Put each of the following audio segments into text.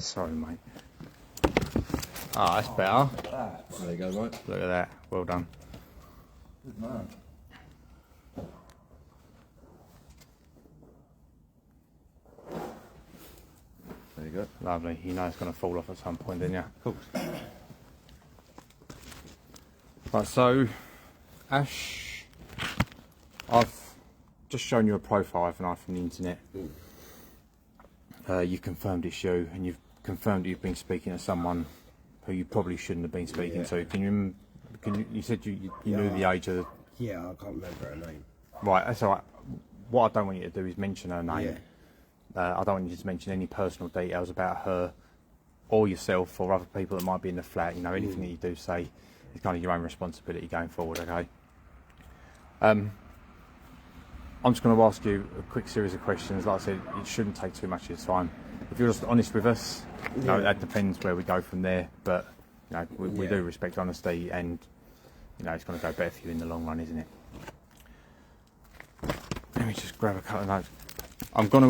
Sorry, mate. Ah, that's better. There you go, mate. Look at that. Well done. Good man. There you go. Lovely. You know it's going to fall off at some point, didn't you? Of course. Right, so, Ash, I've just shown you a profile, haven't I, from the internet. You've confirmed it's you, and you've confirmed you've been speaking to someone who you probably shouldn't have been speaking to. You said you knew the age of the... Yeah, I can't remember her name. Right, that's all right. What I don't want you to do is mention her name. Yeah. I don't want you to mention any personal details about her or yourself or other people that might be in the flat. You know, anything that you do say is kind of your own responsibility going forward, okay? I'm just going to ask you a quick series of questions. Like I said, it shouldn't take too much of your time. If you're just honest with us, you know, that depends where we go from there. But, you know, we do respect honesty, and, you know, it's going to go better for you in the long run, isn't it? Let me just grab a couple of notes. I'm going to,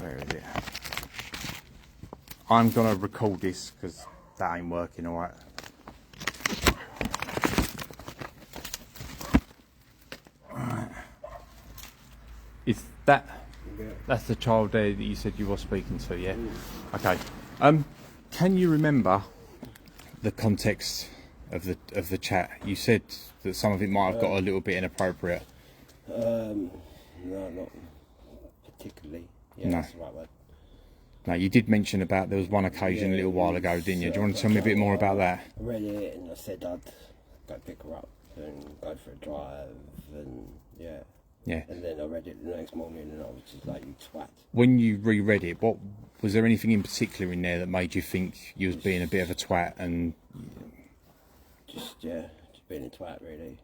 where is it? I'm going to record this because that ain't working, all right? Is that... That's the child there that you said you were speaking to, yeah? Okay. Can you remember the context of the chat? You said that some of it might have got a little bit inappropriate. No, not particularly. Yeah, No. that's the right word. No, you did mention about there was one occasion a little while ago, didn't you? Do you want to tell me a bit more about that? I read it and I said I'd go pick her up and go for a drive and yeah. Yeah. And then I read it the next morning and I was just like, you twat. When you reread it, what was there anything in particular in there that made you think you was being a bit of a twat? And Just being a twat, really.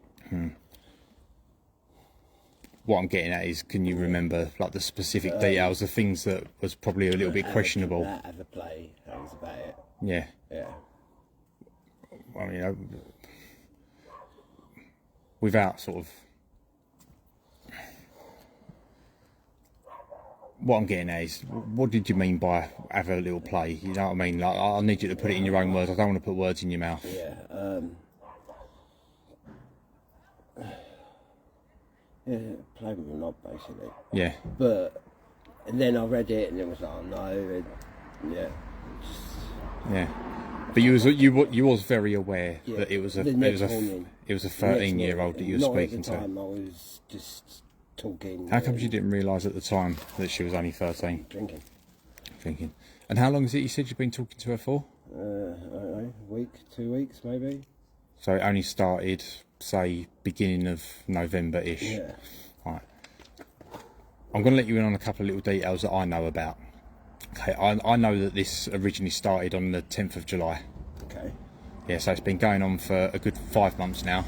what I'm getting at is, can you remember like the specific details, the things that was probably a little bit questionable? Have a play, that was about it. Yeah. Yeah. Well, you know, without sort of... What I'm getting at is, what did you mean by have a little play? You know what I mean? Like, I need you to put it in your own words. I don't want to put words in your mouth. Yeah. Yeah, play with a knob, basically. Yeah. But, and then I read it and it was like, oh no, and yeah. Yeah. But you was very aware that it was a 13-year-old that you were speaking to. Not at the time, I was just talking. How come you didn't realise at the time that she was only 13? Drinking. And how long is it you said you've been talking to her for? I don't know, a week, 2 weeks maybe. So it only started, say, beginning of November-ish. Yeah. Right. I'm going to let you in on a couple of little details that I know about. Okay, I know that this originally started on the 10th of July. Okay. Yeah, so it's been going on for a good 5 months now.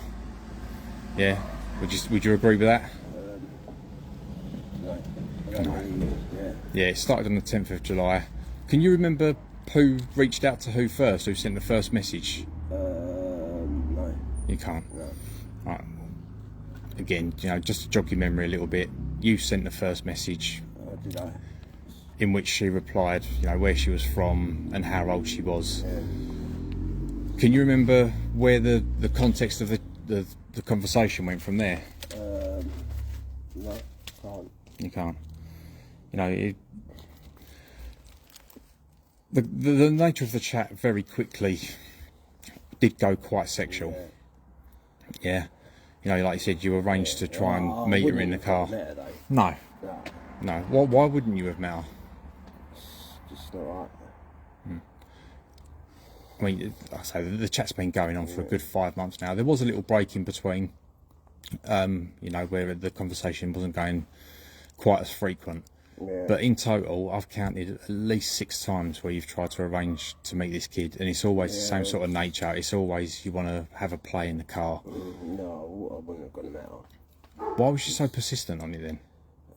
Yeah. Would you agree with that? No. I don't really, yeah. Yeah, it started on the 10th of July. Can you remember who reached out to who first, who sent the first message? No. You can't? No. Right. Again, you know, just to jog your memory a little bit, you sent the first message Did I? in which she replied, you know, where she was from and how old she was. Yeah. Can you remember where the context of the conversation went from there? No, can't. You can't. You know, the nature of the chat very quickly did go quite sexual. Yeah. You know, like you said, you arranged to try and meet her in the car. No. No. Why wouldn't you have met her? It's just not right. I mean, like I say, the chat's been going on for a good 5 months now. There was a little break in between, you know, where the conversation wasn't going quite as frequent. Yeah. But in total, I've counted at least 6 times where you've tried to arrange to meet this kid, and it's always the same sort of nature. It's always you want to have a play in the car. No, I wouldn't have got him out. Why was she so persistent on it then?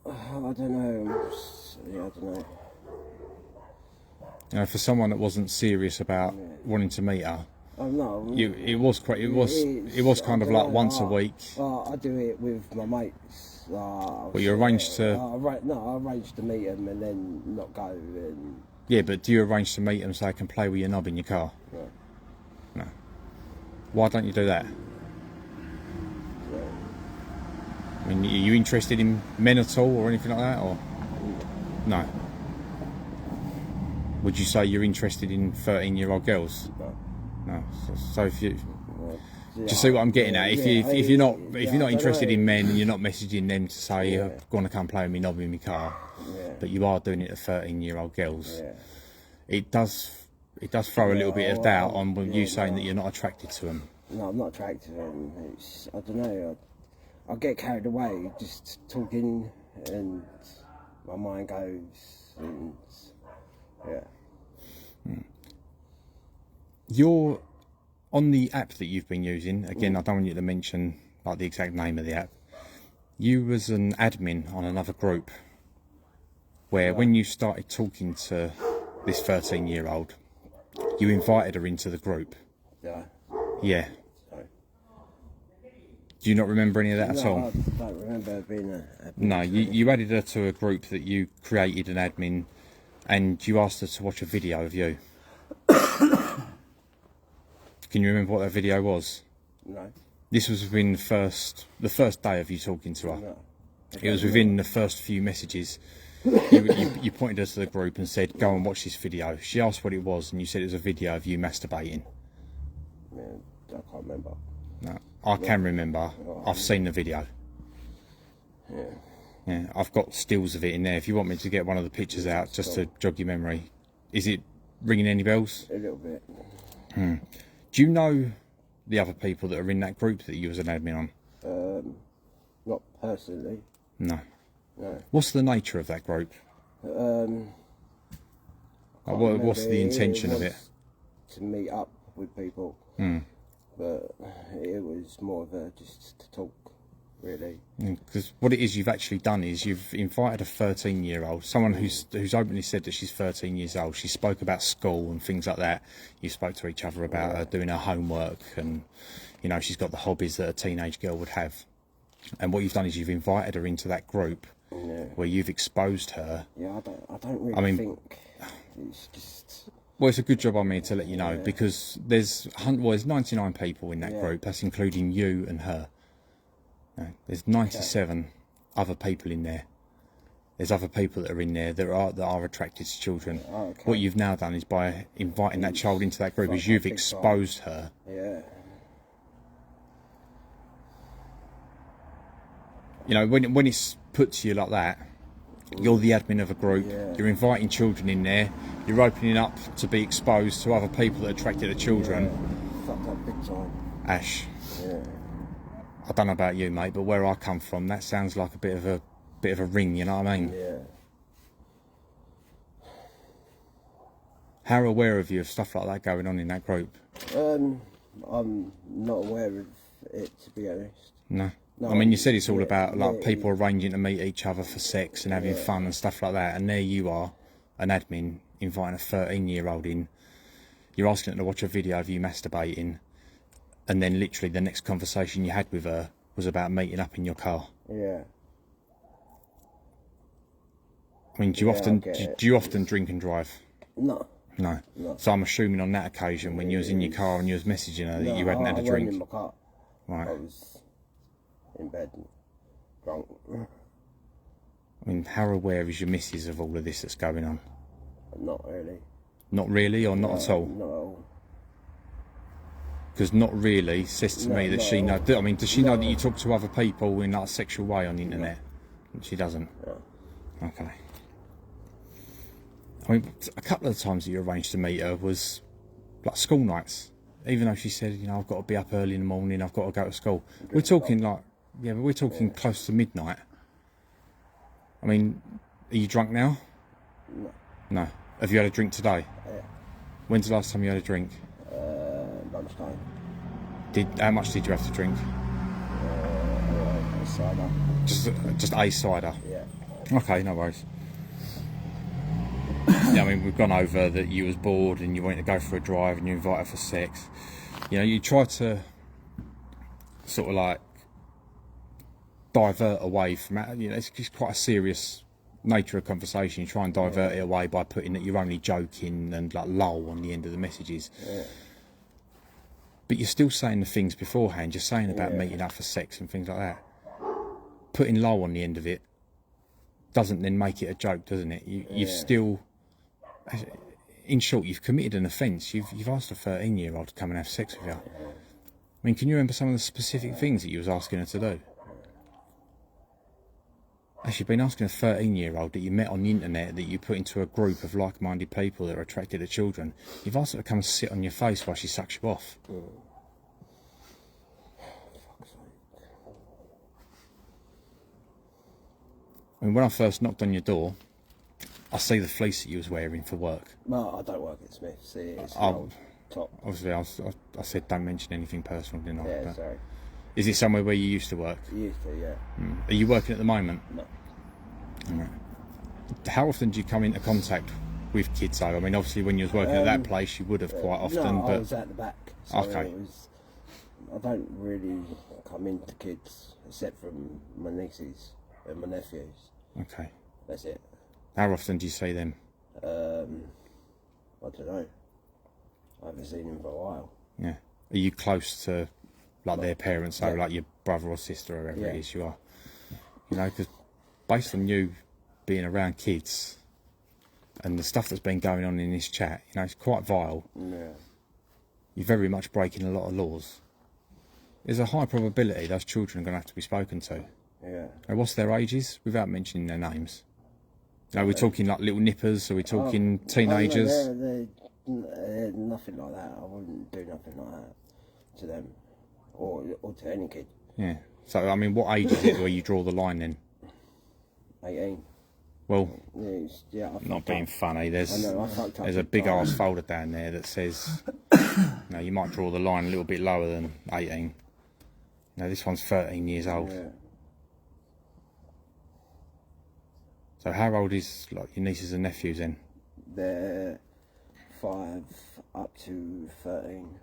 I don't know. I don't know. You know, for someone that wasn't serious about wanting to meet her, Oh no. it was kind of like once a week. I do it with my mates. Well, you arranged to... I arranged to meet him and then not go. And Yeah, but do you arrange to meet them so they can play with your knob in your car? no. No. Why don't you do that? So, I mean, are you interested in men at all or anything like that, or no? Would you say you're interested in 13-year-old girls? no. No. So if you... Well, Do you see what I'm getting at? If you're not interested in men and you're not messaging them to say you're going to come play with me knob in my car, but you are doing it to 13-year-old girls, it does throw a little bit of doubt on you saying that you're not attracted to them. No, I'm not attracted to him. It's, I don't know. I get carried away just talking, and my mind goes, and You're on the app that you've been using. Again, I don't want you to mention like the exact name of the app. You was an admin on another group where when you started talking to this 13-year-old, you invited her into the group. yeah. Yeah. So, Do you not remember any of that at all? I don't remember being a No, you added her to a group that you created an admin, and you asked her to watch a video of you. Can you remember what that video was? No. This was within the first day of you talking to her. No. It was within the first few messages. You pointed her to the group and said, "Go and watch this video." She asked what it was, and you said it was a video of you masturbating. Yeah, I can't remember. No, I can remember. I've seen the video. Yeah. Yeah, I've got stills of it in there. If you want me to get one of the pictures out, just to jog your memory. Is it ringing any bells? A little bit. Do you know the other people that are in that group that you was an admin on? Not personally. No. No. What's the nature of that group? Like, what's the intention of it? To meet up with people. But it was more of a just to talk, really. Because what it is you've actually done is you've invited a 13-year-old, someone who's openly said that she's 13 years old. She spoke about school and things like that. You spoke to each other about her doing her homework, and you know she's got the hobbies that a teenage girl would have. And what you've done is you've invited her into that group where you've exposed her. Yeah, I don't really think it's just. Well, it's a good job on me to let you know, because there's 99 people in that group. That's including you and her. No, there's 97 other people in there. There's other people that are in there that are attracted to children. What you've now done is by inviting that child into that group, is you've exposed her. Yeah. You know, when it's put to you like that, you're the admin of a group. You're inviting children in there. You're opening up to be exposed to other people that are attracted to children. Fucked up big time. Ash. Yeah. I don't know about you, mate, but where I come from, that sounds like a bit of a ring. You know what I mean? Yeah. How aware of you of stuff like that going on in that group? I'm not aware of it, to be honest. No. No, I mean, you said it's all about like people arranging to meet each other for sex and having fun and stuff like that, and there you are, an admin, inviting a 13-year-old in. You're asking her to watch a video of you masturbating, and then literally the next conversation you had with her was about meeting up in your car. Yeah. I mean, do you often drink and drive? No. No. So I'm assuming on that occasion when you was in your car and you was messaging her that you hadn't had a drink. I wasn't in my car. Right. I was in bed, drunk. I mean, how aware is your missus of all of this that's going on? Not really. Not really, or not at all? Not at all. Because not really says to me that she knows. I mean, does she know that you talk to other people in like a sexual way on the internet? She doesn't. No. Okay. I mean, a couple of the times that you arranged to meet her was like school nights. Even though she said, you know, I've got to be up early in the morning, I've got to go to school. We're talking like, but we're talking close to midnight. I mean, are you drunk now? No. No. Have you had a drink today? Yeah. When's the last time you had a drink? Lunchtime. How much did you have to drink? A cider. Just a cider. Yeah. Okay, no worries. Yeah, I mean, we've gone over that you was bored and you wanted to go for a drive and you invited her for sex. You know, you try to sort of like divert away from that. You know, it's just quite a serious nature of conversation. You try and divert it away by putting that you're only joking and like lol on the end of the messages. Yeah. But you're still saying the things beforehand. You're saying about meeting up for sex and things like that. Putting lol on the end of it doesn't then make it a joke, doesn't it? You've still, in short, you've committed an offence. You've asked a 13-year-old to come and have sex with you. I mean, can you remember some of the specific things that you was asking her to do? Actually, you've been asking a 13-year-old that you met on the internet, that you put into a group of like-minded people that are attracted to children. You've asked her to come and sit on your face while she sucks you off. I mean, when I first knocked on your door, I see the fleece that you was wearing for work. Well, I don't work at Smith's. It's an old top. Obviously, I said don't mention anything personal, didn't I? Yeah, But sorry. is it somewhere where you used to work? Used to, yeah. Are you working at the moment? No. Right. How often do you come into contact with kids though? I mean, obviously when you was working at that place you would have quite often, no, but I was at the back. So Okay. I don't really come into kids except from my nieces and my nephews. okay. That's it. How often do you see them? I don't know. I haven't seen him for a while. Yeah. Are you close to like their parents, so Yeah. like your brother or sister or whoever it Yeah. is you are? You know, because based on you being around kids and the stuff that's been going on in this chat, you know, it's quite vile. Yeah. You're very much breaking a lot of laws. There's a high probability those children are going to have to be spoken to. Yeah. And what's their ages, without mentioning their names? Are we talking like little nippers? Are we talking teenagers? Oh, they're nothing like that. I wouldn't do nothing like that to them or to any kid. Yeah. So, I mean, what age is it where you draw the line then? 18. Well, Yeah, not being funny, there's I fucked up a big big time. arse folder down there that says, you know, you might draw the line a little bit lower than 18. No, this one's 13 years old. Yeah. So how old is like your nieces and nephews then? They're 5 up to 13.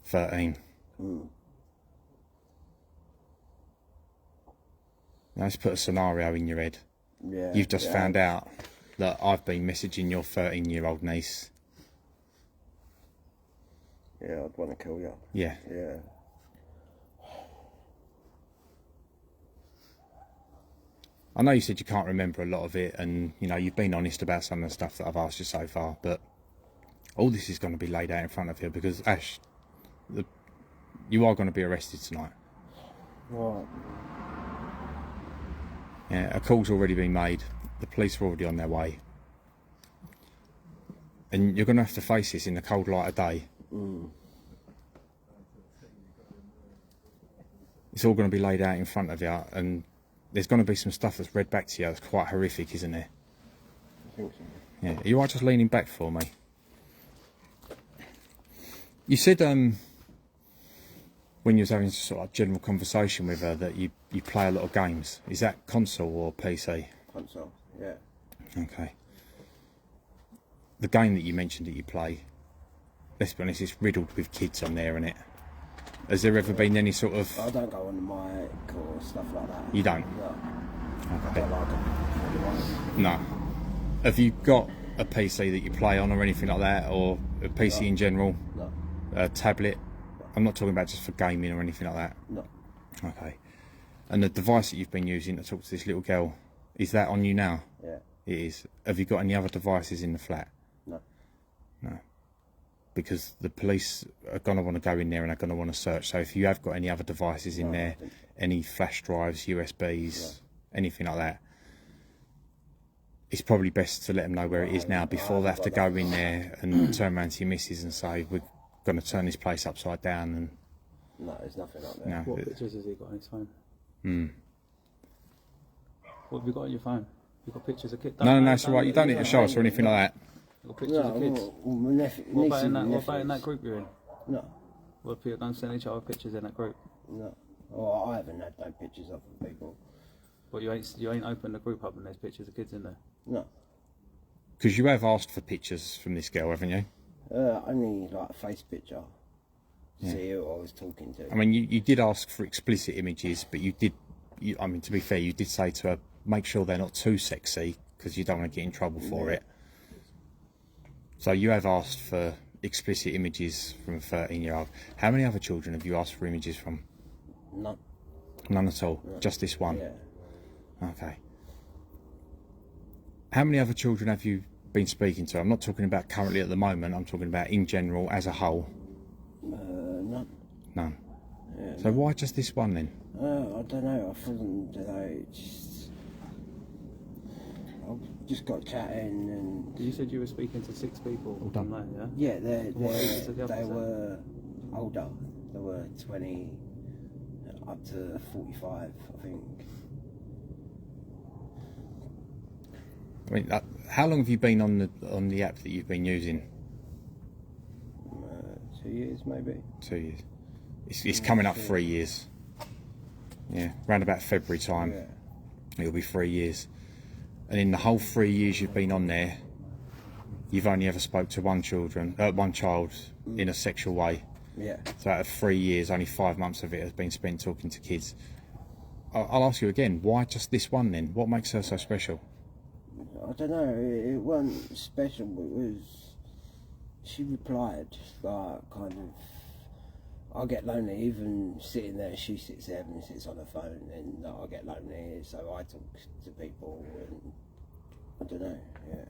13. Mm. Now let's put a scenario in your head. Yeah. You've just found out that I've been messaging your 13-year-old niece. Yeah, I'd want to kill you. Yeah. Yeah. I know you said you can't remember a lot of it, and you know you've been honest about some of the stuff that I've asked you so far, but all this is going to be laid out in front of you because Ash, you are going to be arrested tonight. Right. Yeah, a call's already been made. The police are already on their way, and you're going to have to face this in the cold light of day. Mm. It's all going to be laid out in front of you, and there's going to be some stuff that's read back to you that's quite horrific, isn't there? I think so. Yeah. Are you all right just leaning back for me? You said when you was having sort of like general conversation with her that you play a lot of games. Is that console or PC? Console, yeah. Okay. The game that you mentioned that you play, let's be honest, it's riddled with kids on there, isn't it? Has there ever been any sort of... I don't go on the mic or stuff like that. You don't? No. I Okay. don't like it. No. Have you got a PC that you play on or anything like that, or a PC in general? No. A tablet? I'm not talking about just for gaming or anything like that. No. Okay. And the device that you've been using to talk to this little girl, is that on you now? Yeah. It is. Have you got any other devices in the flat? No. No. Because the police are going to want to go in there and are going to want to search. So if you have got any other devices in there, any flash drives, USBs, anything like that, it's probably best to let them know where it is now before they have to go in there and turn around to your missus and say, we're going to turn this place upside down. And No, there's nothing like that. no, What pictures has he got on his phone? Hmm. What have you got on your phone? You got pictures of kids? No, it's all right. You don't need to show us or anything like that. You got pictures of kids? My nephew, What about in nieces that? and What about in that nephews. group you're in? No. What if people don't send each other pictures in that group? No. Oh, I haven't had no pictures of people. But you ain't opened the group up and there's pictures of kids in there. No. Because you have asked for pictures from this girl, haven't you? Only like a face picture. see who I was talking to. I mean, you did ask for explicit images, but I mean, to be fair, you did say to her, make sure they're not too sexy, because you don't want to get in trouble for it. So you have asked for explicit images from a 13-year-old. How many other children have you asked for images from? None. None at all? No. Just this one? Yeah. Okay. How many other children have you been speaking to? I'm not talking about currently at the moment, I'm talking about in general, as a whole. None. None. Yeah, So why just this one then? I don't know. I thought I just got chatting and. You said you were speaking to 6 people. All done. Online, yeah. Yeah, What ages are the they others at? were older. They were 20 up to 45, I think. I mean, how long have you been on the app that you've been using? 2 years, maybe. 2 years. It's coming up 3 years. Yeah, round about February time, Yeah. it'll be 3 years. And in the whole 3 years you've been on there, you've only ever spoke to one child in a sexual way. Yeah. So out of 3 years, only 5 months of it has been spent talking to kids. I'll ask you again, why just this one then? What makes her so special? I don't know. It wasn't special. It was. She replied, like, kind of. I get lonely even sitting there. She sits there and sits on her phone, and I get lonely. So I talk to people, and I don't know. Yeah.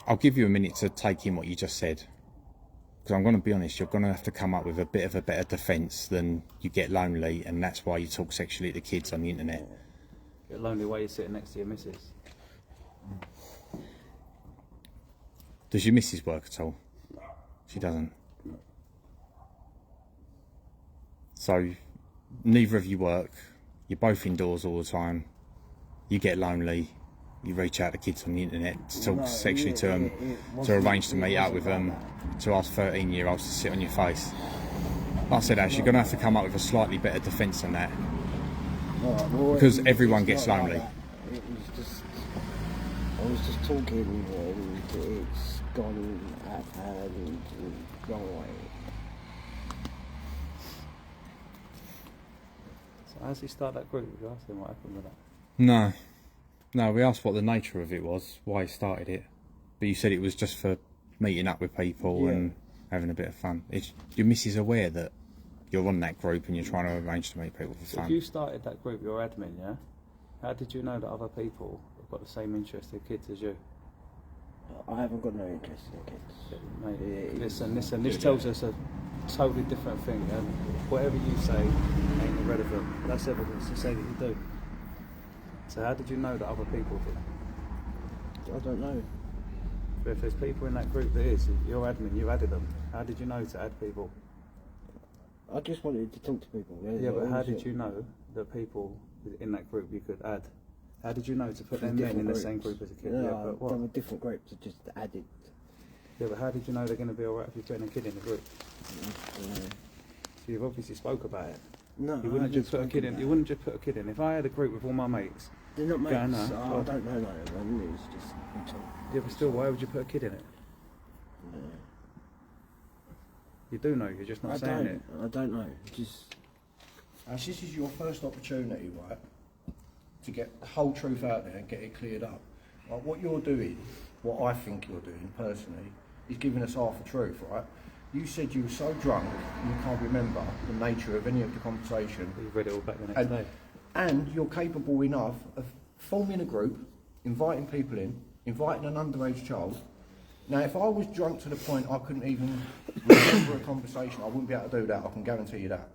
I'll give you a minute to take in what you just said. Because I'm going to be honest, you're going to have to come up with a bit of a better defence than you get lonely, and that's why you talk sexually to kids on the internet. Get lonely while you're sitting next to your missus. Does your missus work at all? She doesn't. So, neither of you work. You're both indoors all the time. You get lonely. You reach out to kids on the internet to talk sexually to them, to arrange to meet up with them, to ask 13-year-olds to sit on your face. Like I said, Ash, you're going to have to come up with a slightly better defence than that. Because everyone gets lonely. It was just. I was just talking, and it's gone out of hand and wrong way. So how's he start that group? You asked him what happened with that. No, we asked what the nature of it was, why he started it. But you said it was just for meeting up with people and having a bit of fun. Your missus aware that you're on that group and you're trying to arrange to meet people for So fun? if you started that group, you're admin, yeah? How did you know that other people have got the same interest in kids as you? I haven't got no interest in kids. Mate, listen, this tells us a totally different thing, and whatever you say ain't irrelevant. That's evidence to say that you do. So how did you know that other people did? I don't know. But if there's people in that group that is, you're admin, you added them. How did you know to add people? I just wanted to talk to people. Yeah, but how did you know that people in that group you could add? How did you know to put them in the same group as a kid? No, Yeah, but what? from a different group to just added. Yeah, but how did you know they're going to be alright if you're putting a kid in the group? So you've obviously spoke about it. No, You wouldn't just put a kid in. You wouldn't just put a kid in. If I had a group with all my mates, They're not mates. Going on, I don't know none of them. It's just we talk. yeah, but still, why would you put a kid in it? You do know. You're just not saying it. I don't know. Just. Ash, this is your first opportunity, right, to get the whole truth out there and get it cleared up. Like, what you're doing, what I think you're doing personally, is giving us half the truth, right? You said you were so drunk you can't remember the nature of any of the conversation. You read it all back the next day. And you're capable enough of forming a group, inviting people in, inviting an underage child. Now, if I was drunk to the point I couldn't even remember a conversation, I wouldn't be able to do that, I can guarantee you that.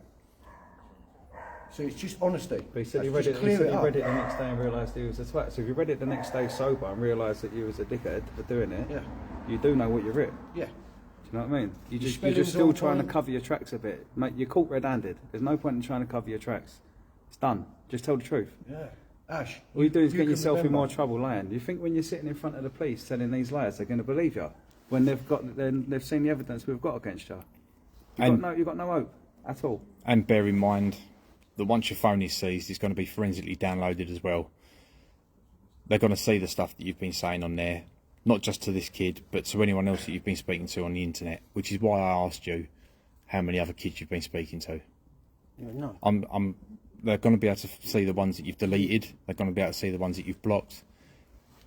So it's just honesty. But he said he Let's read just it. clear He said it he up. read it the next day and realised he was a twat. So if you read it the next day sober and realised that you was a dickhead for doing it, Yeah. you do know what you writ. Yeah. Do you know what I mean? You're just spelling's still on trying to point. cover your tracks a bit. Mate, you're caught red-handed. There's no point in trying to cover your tracks. It's done. Just tell the truth. Yeah. Ash. All you do is you get can yourself in remember. more trouble lying. Do you think when you're sitting in front of the police telling these lies, they're going to believe you? When they've seen the evidence we've got against you. You've got no hope at all. And bear in mind that once your phone is seized, it's going to be forensically downloaded as well. They're going to see the stuff that you've been saying on there. not just to this kid, but to anyone else that you've been speaking to on the internet, which is why I asked you how many other kids you've been speaking to. No. They're going to be able to see the ones that you've deleted. They're going to be able to see the ones that you've blocked.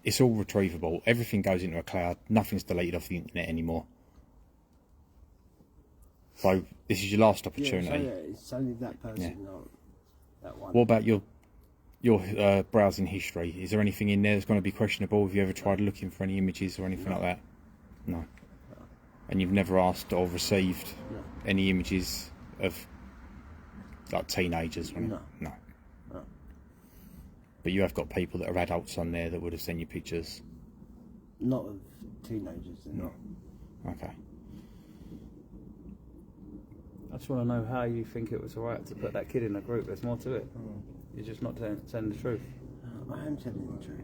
It's all retrievable. Everything goes into a cloud. Nothing's deleted off the internet anymore. So this is your last opportunity. Yeah, it's only that person, not that one. What about your browsing history? Is there anything in there that's going to be questionable? Have you ever tried looking for any images or anything like that? No. And you've never asked or received any images of like teenagers? No. No. But you have got people that are adults on there that would have sent you pictures? Not of teenagers, no. Okay. I just want to know how you think it was alright to put that kid in a group. There's more to it. You're just not telling the truth. I am telling the truth.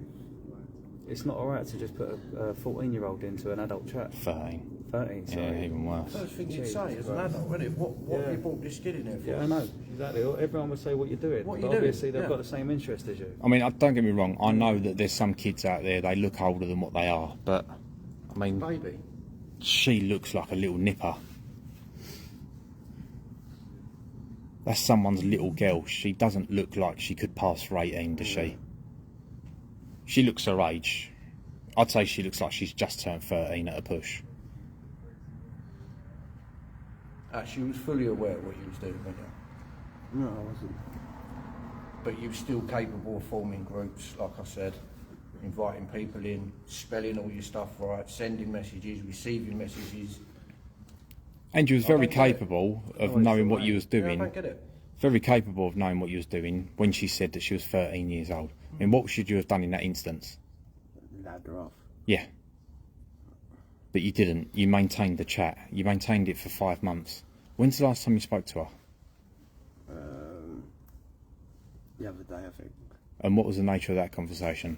It's not alright to just put a 14-year-old into an adult chat. 13. 13, sorry. Yeah, even worse. First thing you'd say as an adult, isn't it? What have you brought this kid in there for? Yeah, I know, exactly. Everyone would say what you're doing, What but you doing? obviously they've Yeah. got the same interest as you. I mean, don't get me wrong. I know that there's some kids out there, they look older than what they are. But, I mean, Baby. she looks like a little nipper. That's someone's little girl. She doesn't look like she could pass for 18, does she? She looks her age. I'd say she looks like she's just turned 13 at a push. She was fully aware of what you was doing, weren't you? No, I wasn't. But you were still capable of forming groups, like I said, inviting people in, spelling all your stuff right, sending messages, receiving messages. And you was very capable of knowing what you was Yeah, I doing. don't get it. Very capable of knowing what you was doing when she said that she was 13 years old. I mean, what should you have done in that instance? Labbed her off. Yeah. But you didn't. You maintained the chat. You maintained it for 5 months. When's the last time you spoke to her? The other day, I think. And what was the nature of that conversation?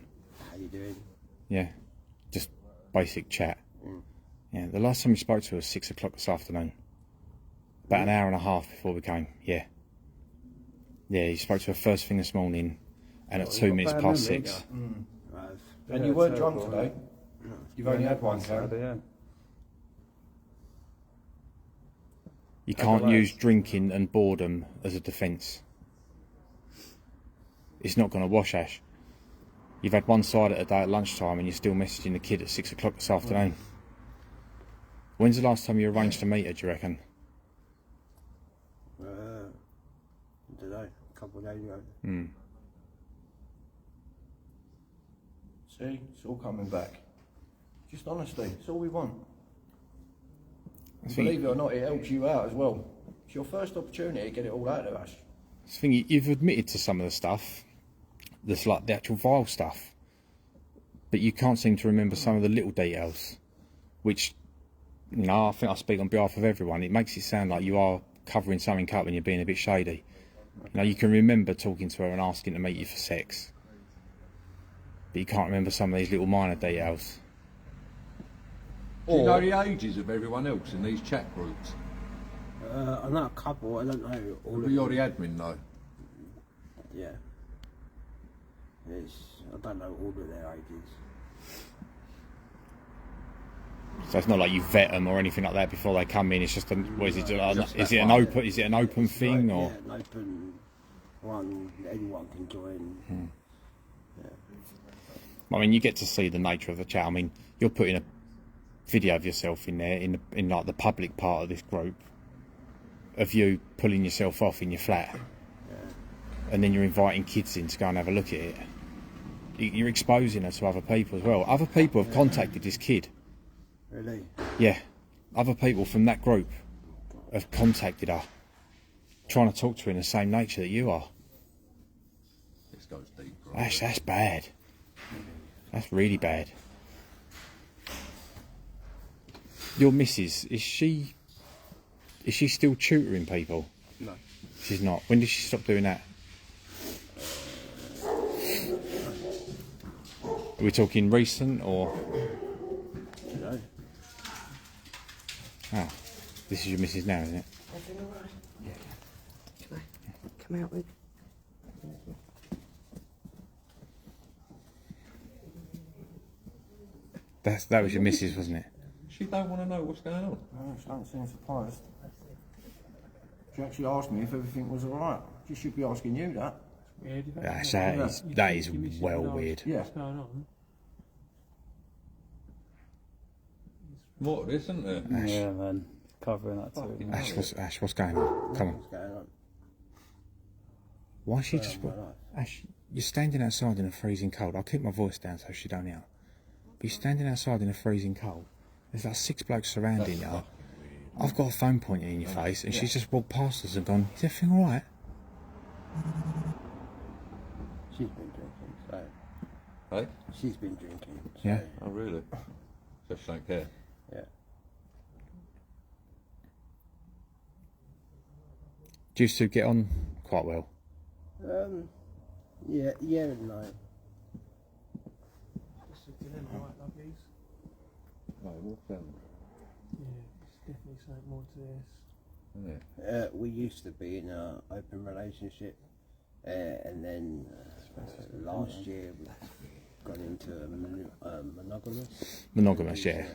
How you doing? Yeah. Just basic chat. Yeah. The last time you spoke to her was 6 o'clock this afternoon. About an hour and a half before we came. Yeah. Yeah, you spoke to her first thing this morning and at 2 minutes past 6. And you weren't drunk today. You've only had one, Karen. Yeah. You can't use drinking and boredom as a defence. It's not going to wash, Ash. You've had one side at a day at lunchtime and you're still messaging the kid at 6 o'clock this afternoon. When's the last time you arranged to meet her, do you reckon? Today, a couple of days ago. See, it's all coming back. Just honesty, it's all we want. And believe it or not, it helps you out as well. It's your first opportunity to get it all out of us. I think you've admitted to some of the stuff, that's like the actual vile stuff, but you can't seem to remember some of the little details, which, you know, I think I speak on behalf of everyone. It makes it sound like you are covering something up and you're being a bit shady. You know, you can remember talking to her and asking to meet you for sex, but you can't remember some of these little minor details. Do you know the ages of everyone else in these chat groups? I know a couple, I don't know all of You're them. the admin though. Yeah. I don't know all of their ages. So it's not like you vet them or anything like that before they come in. It's just is it an open thing or? Yeah, an open one, anyone can join. I mean, you get to see the nature of the chat. I mean, you're putting a video of yourself in there in like the public part of this group of you pulling yourself off in your flat, and then you're inviting kids in to go and have a look at it. You're exposing her to other people as well. Other people have contacted this kid. Really? Yeah, other people from that group have contacted her, trying to talk to her in the same nature that you are. This goes deep. That's bad. That's really bad. Your missus, is she still tutoring people? No. She's not. When did she stop doing that? Are we talking recent or? No. Ah, this is your missus now, isn't it? Everything all right? Yeah. Can I come out with? That was your missus, wasn't it? She don't want to know what's going on. No, she don't seem surprised. She actually asked me if everything was alright. She should be asking you that. That is well weird. Yeah. What's going on? What, isn't it? Yeah, man. Covering that too. Ash, what's going on? Come on. What's going on? Why is she just... Ash, you're standing outside in a freezing cold. I'll keep my voice down so she don't hear. But you're standing outside in a freezing cold. There's like 6 blokes surrounding you. I've got a phone pointing in your face, and she's just walked past us and gone, is everything alright? She's been drinking, so. Hey? She's been drinking. So, Yeah. Oh, really? So she don't care. Yeah. Do you two get on quite well? Yeah, and no. It's a dilemma, right, lovelies? No, what's that? Yeah, it's definitely something more to this. Isn't it? We used to be in an open relationship, and then last year we've gone into a monogamous. Monogamous, yeah.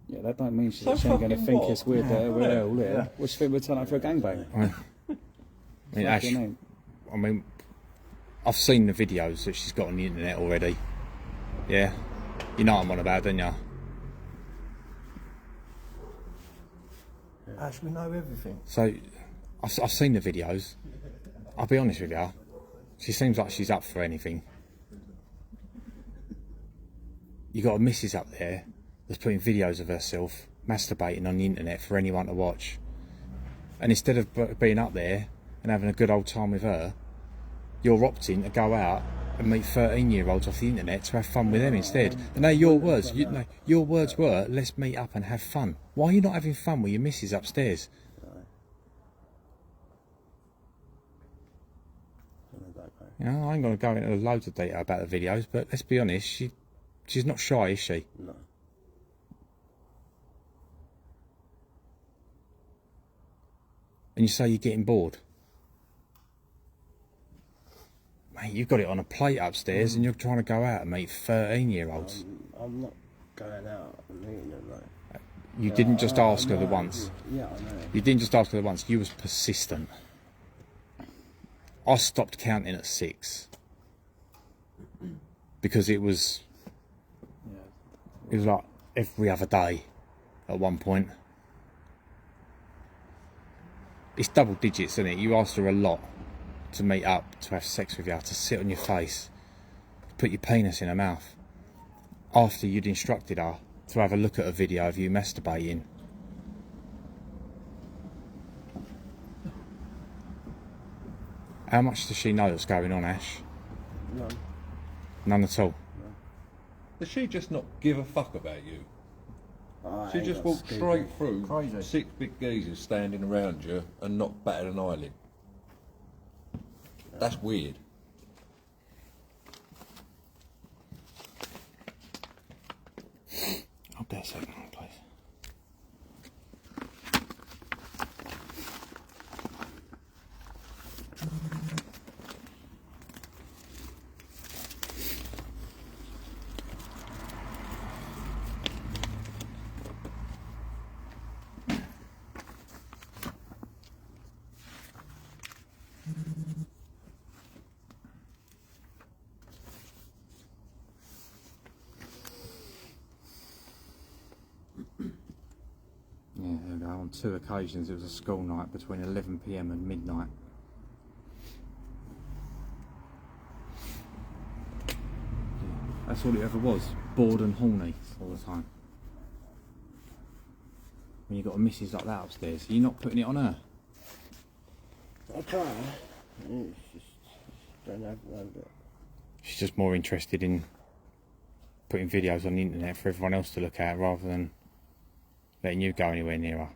Yeah, that don't mean she So ain't going to fucking think what? it's weird that we're all here. What's think we're turning up for a gangbang? I mean, Ash, I've seen the videos that she's got on the internet already. Yeah? You know what I'm on about, don't you? Ash, we know everything. So, I've seen the videos. I'll be honest with you. She seems like she's up for anything. You got a missus up there that's putting videos of herself masturbating on the internet for anyone to watch. And instead of being up there and having a good old time with her, you're opting to go out and meet 13-year-olds off the internet to have fun with them instead. And they're your words. Your words were, let's meet up and have fun. Why are you not having fun with your missus upstairs? You know, I ain't going to go into loads of detail about the videos, but let's be honest, she's not shy, is she? No. And you say you're getting bored. Mate, you've got it on a plate upstairs and you're trying to go out and meet 13-year-olds. I'm not going out and meeting them, like. You didn't just ask her the once. Yeah, I know. You didn't just ask her the once, you was persistent. I stopped counting at 6. Because it was like every other day at one point. It's double digits, isn't it? You asked her a lot to meet up, to have sex with you, to sit on your face, to put your penis in her mouth. After you'd instructed her to have a look at a video of you masturbating. How much does she know that's going on, Ash? None. None at all. Does she just not give a fuck about you? I She ain't just got walked stupid. straight through Crazy. 6 big geezers standing around you and not batted an eyelid. That's weird. I'll get a second, please. Yeah, there we go. On 2 occasions it was a school night between 11 PM and midnight. Yeah, that's all it ever was. Bored and horny all the time. When you got a missus like that upstairs, are you not putting it on her? I try. It's just don't have one bit. She's just more interested in putting videos on the internet for everyone else to look at rather than letting you go anywhere near her.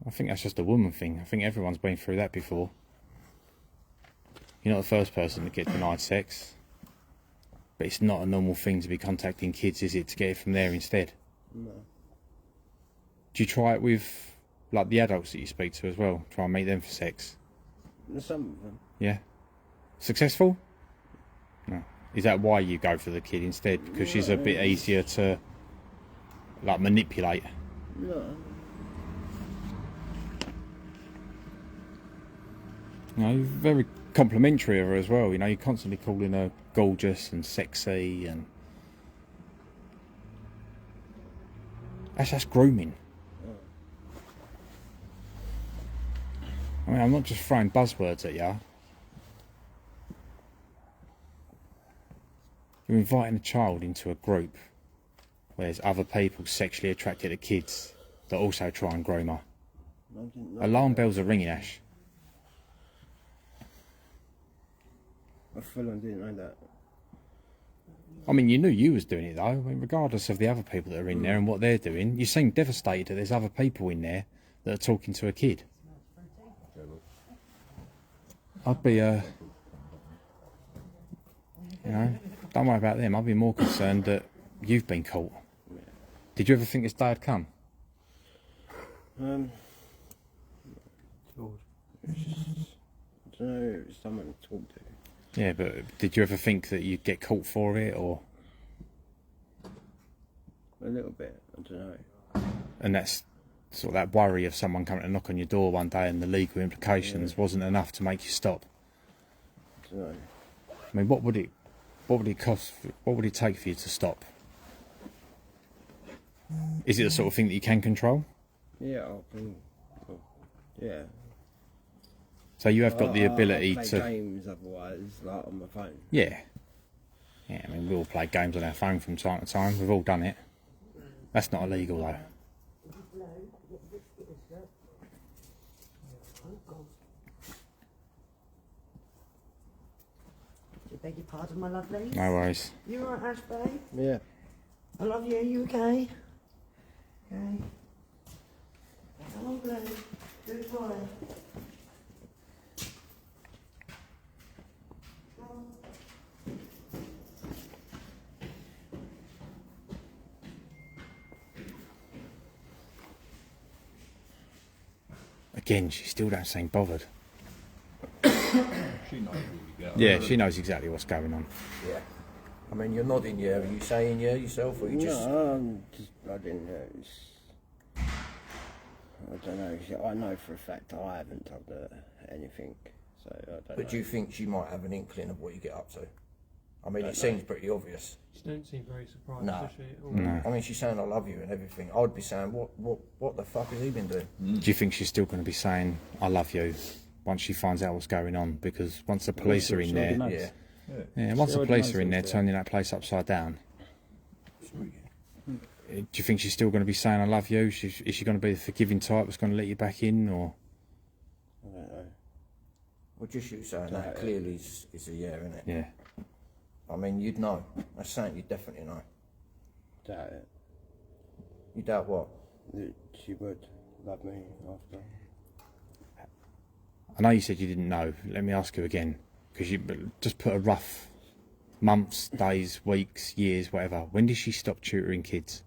I think that's just a woman thing. I think everyone's been through that before. You're not the first person to get denied sex. But it's not a normal thing to be contacting kids, is it, to get it from there instead? No. Do you try it with, like, the adults that you speak to as well? Try and meet them for sex? Some of them. Yeah. Successful? No. Is that why you go for the kid instead? Because she's a bit easier to, like, manipulate? No. You know, very complimentary of her as well. You know, you're constantly calling her gorgeous and sexy, and that's grooming. I mean, I'm not just throwing buzzwords at you. You're inviting a child into a group where there's other people sexually attracted to kids that also try and groom her. Alarm bells are ringing, Ash. I feel I didn't know that. I mean, you knew you was doing it though. I mean, regardless of the other people that are in there and what they're doing, you seem devastated that there's other people in there that are talking to a kid. I'd be, you know, don't worry about them. I'd be more concerned that you've been caught. Did you ever think this day had come? I don't know, it's someone to talk to. Yeah, but did you ever think that you'd get caught for it, or? A little bit, I don't know. And that's sort of that worry of someone coming to knock on your door one day and the legal implications wasn't enough to make you stop. I don't know. I mean, what would it cost? What would it take for you to stop? Is it the sort of thing that you can control? Yeah, yeah. So you have got the ability I play to. games otherwise, like on my phone. Yeah. Yeah, I mean, we all play games on our phone from time to time. We've all done it. That's not illegal, though. Beg your pardon, my lovely. No worries. You alright, Ash, babe? Yeah. I love you. You okay? Okay. Come on, Blue. Good boy. Again, she still don't seem bothered. She knows what you get. Yeah, she knows exactly what's going on. Yeah. I mean, you're nodding, yeah. Are you saying yeah yourself, or you just... No, I'm just nodding. I don't know. I know for a fact I haven't told her anything, so I don't know. But do you think she might have an inkling of what you get up to? I mean, it seems pretty obvious. She don't seem very surprised, No. does she? At all? No. I mean, she's saying I love you and everything. I would be saying, what the fuck has he been doing? Do you think she's still going to be saying, I love you, once she finds out what's going on? Because once the police are in there... Yeah. Yeah, once the already police knows are in there what's turning that place upside down, do you think she's still going to be saying I love you? Is she going to be the forgiving type that's going to let you back in, or? I don't know. Well, just you saying that clearly is a yeah, isn't it? Yeah. I mean, you'd know. That's something you'd definitely know. Doubt it. You doubt what? That she would love me after. I know you said you didn't know. Let me ask you again, because you just put a rough months, days, weeks, years, whatever. When did she stop tutoring kids?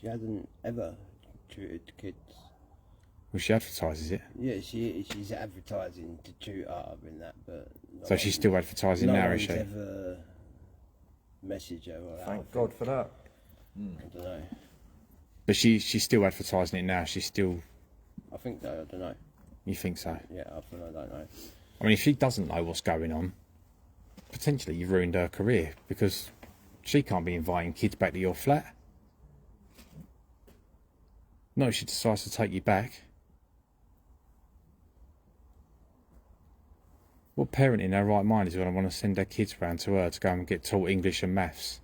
She hasn't ever tutored kids. Well, she advertises it. Yeah, she's advertising to tutor in that, but So she's still advertising now, is she? No one's ever messaged her or Thank God for that. I don't know. But she's still advertising it now. She's still... I think though, I don't know. You think so? Yeah, I don't know. I mean, if she doesn't know what's going on, potentially you've ruined her career, because she can't be inviting kids back to your flat. No, she decides to take you back. What parent in their right mind is going to want to send their kids round to her to go and get taught English and maths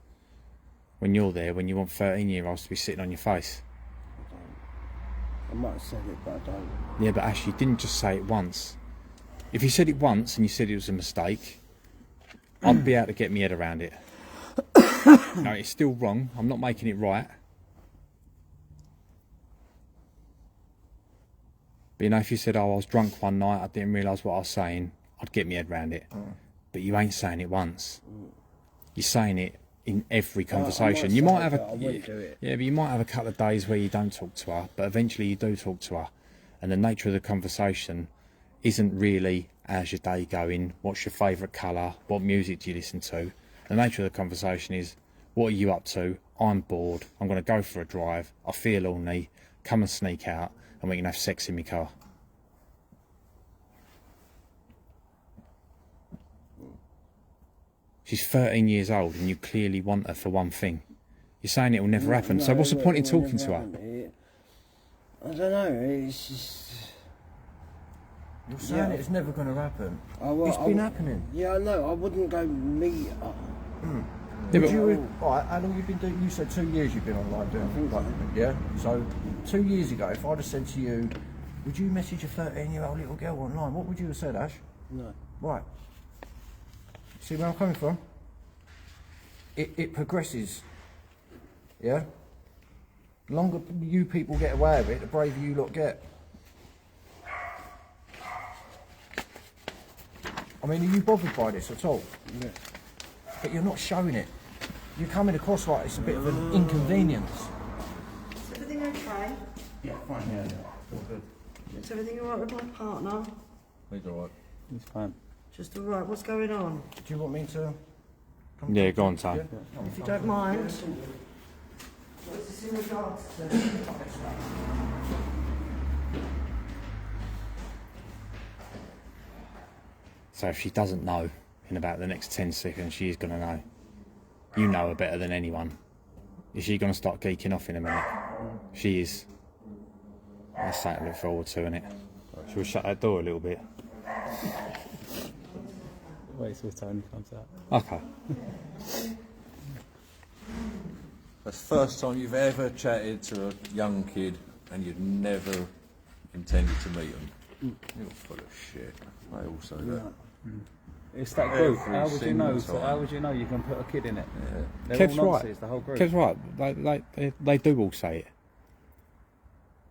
when you're there, when you want 13-year-olds to be sitting on your face? I might have said it, but I don't. Yeah, but Ash, you didn't just say it once. If you said it once and you said it was a mistake, I'd be able to get my head around it. No, it's still wrong. I'm not making it right. But you know, if you said, oh, I was drunk one night, I didn't realise what I was saying, I'd get my head around it. But you ain't saying it once. You're saying it in every I conversation. might You say might have it, but I wouldn't do it. but you might have a couple of days where you don't talk to her, but eventually you do talk to her, and the nature of the conversation isn't really how's your day going, what's your favourite colour, what music do you listen to. The nature of the conversation is, what are you up to? I'm bored, I'm going to go for a drive, I feel horny, come and sneak out and we can have sex in my car. She's 13 years old and you clearly want her for one thing. You're saying it will never happen, so what's the point in talking to her? I don't know, it's just... You're saying it's never going to happen. It's been happening. Yeah, I know, I wouldn't go meet her. Yeah, Would you, right, how long you been doing? You said 2 years you've been online doing like, yeah? So 2 years ago, if I'd have said to you, would you message a 13-year-old little girl online? What would you have said, Ash? No. Right. See where I'm coming from? It progresses. Yeah? The longer you people get away with it, the braver you lot get. I mean, are you bothered by this at all? Yeah. But you're not showing it. You're coming across like it's a bit of an inconvenience. Is everything okay? Yeah, fine. Yeah, all good. Is everything alright with my partner? He's alright. It's fine. Just alright, what's going on? Do you want me to? Yeah, go on, Tom. If you don't mind. What is this in regards to? So if she doesn't know in about the next 10 seconds, she is going to know. You know her better than anyone. Is she going to start geeking off in a minute? She is. That's something to look forward to, isn't it? Shall we shut that door a little bit? Wait till Tony comes out. Okay. That's the first time you've ever chatted to a young kid and you'd never intended to meet them. You're full of shit. I all say that. It's that group. Every How would you single know? time. How would you know you can put a kid in it? Yeah. They're Kev's all right. Nazis, the whole group. Kev's right. They do all say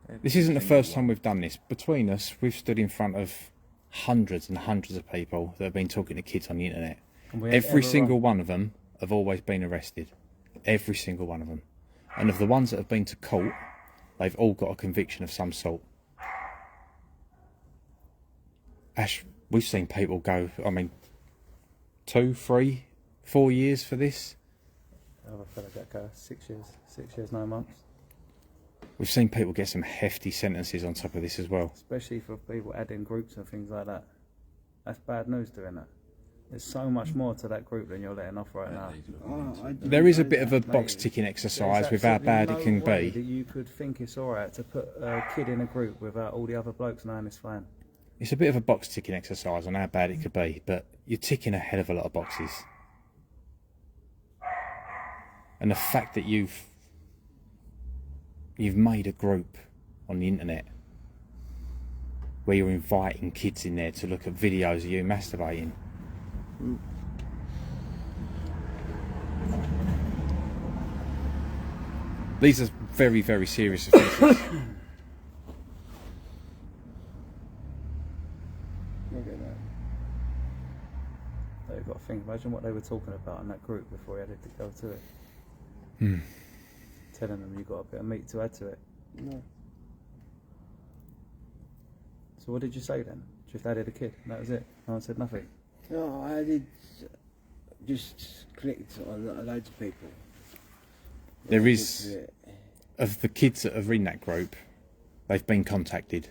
it. This isn't the first time we've done this. Between us, we've stood in front of hundreds and hundreds of people that have been talking to kids on the internet. And we ain't Every ever single wrong. one of them have always been arrested. Every single one of them. And of the ones that have been to court, they've all got a conviction of some sort. Ash, we've seen people go, 2, 3, 4 years for this. The other fella got go 6 years. 6 years, 9 months. We've seen people get some hefty sentences on top of this as well. Especially for people adding groups and things like that. That's bad news doing that. There's so much more to that group than you're letting off right now. There is a bit of a box ticking exercise There's with how absolutely bad it no can way be. that you could think it's alright to put a kid in a group without all the other blokes knowing it's fine. It's a bit of a box ticking exercise on how bad it could be, but you're ticking a hell of a lot of boxes. And the fact that you've made a group on the internet where you're inviting kids in there to look at videos of you masturbating. These are very, very serious offences. They've got to think, imagine what they were talking about in that group before he had to go to it. Telling them you got a bit of meat to add to it. No. So what did you say then? Just added a kid, and that was it? No one said nothing? No, I did just clicked on loads of people. There is, of the kids that are in that group, they've been contacted.